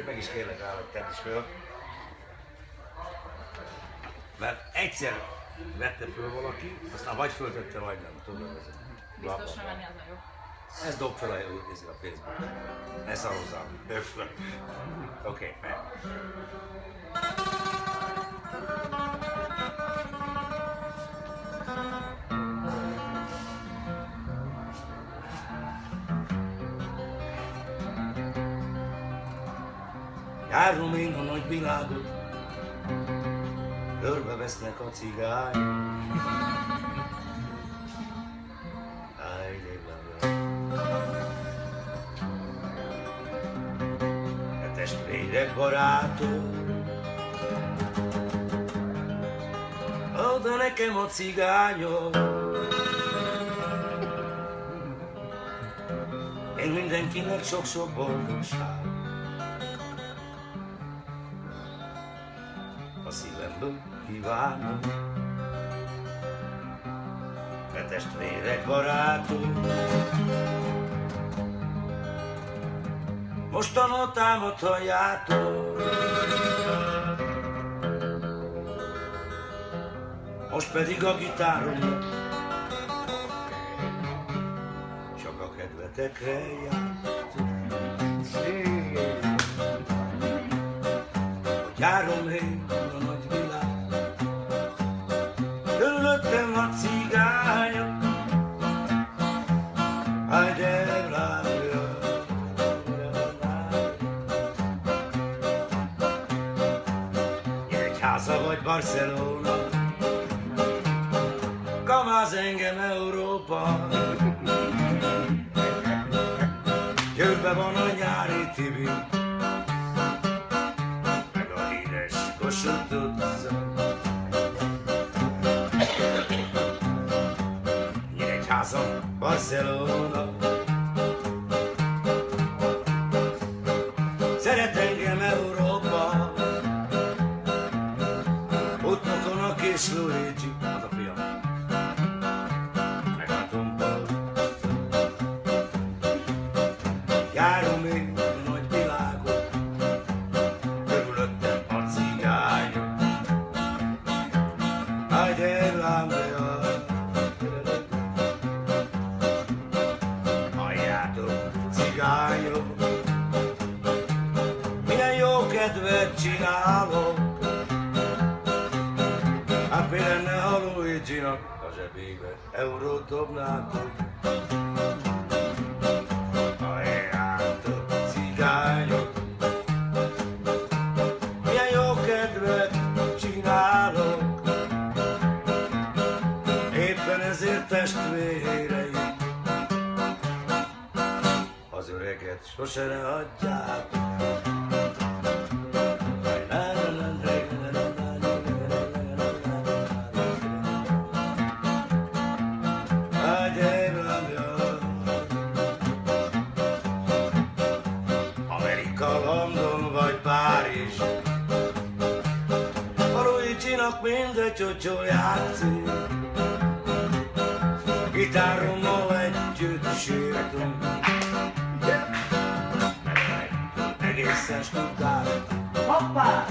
Meg is kérlek rá, hogy tedd is föl. Mert egyszer vette föl valaki, aztán vagy föltette, vagy nem. Tudod, ez Biztos nem menni, az a jó. ez dob fel a Facebookon. Ne szarozzál. Oké, megy. Járom én a nagy világot, körbevesznek a cigányok. A testvérek, barátok, oda nekem a cigányok. Én mindenkinek sok-sok boldogság. A szívemből kívánom, te testvérek, barátok, mostan a támadt halljátok, most pedig a gitárom csak a kedvetekre játszom. Hogy járom én a nagy világ, körülöttem a cigányok, Hajde Vlámja. Nyíregyháza vagy Barcelona, kamáz engem Európa. Győrbe van a nyári Tibi, meg a híres Kossuth utca. Nyíregyháza, Barcelona, szeret engem Európa. Utnokonak és Luigi, az a fiam, meg a Tompa. Járom én a nagy világot, körülöttem a cigányok. Hajde Vlámja. Halljátok, cigányok, milyen jó kedvet csinálok. Hát mi lenne, ha Luigi-nak a zsebébe eurót dobnátok? Halljátok, cigányok, milyen jó kedvet csinálok. Éppen ezért testvéreim, az öreget sose ne hagyjátok. Amerika, London vagy Párizs, a Luigi-nak mindegy, hogy hol játszik. Gitárommal együtt sírtunk, egészen Stuttgart. Hoppá!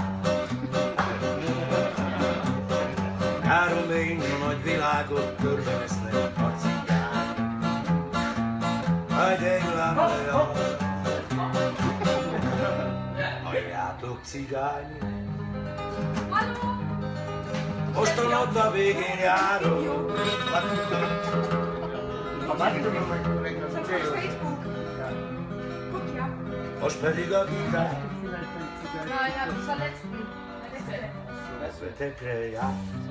Járom én a nagy világot, körbevesznek a cigányok. Hajde Vlámja. Halljátok, cigányok, mostan ott a végén járok. Most pedig a gitár Ja, ja, das war letzten. kedvetekre játszom.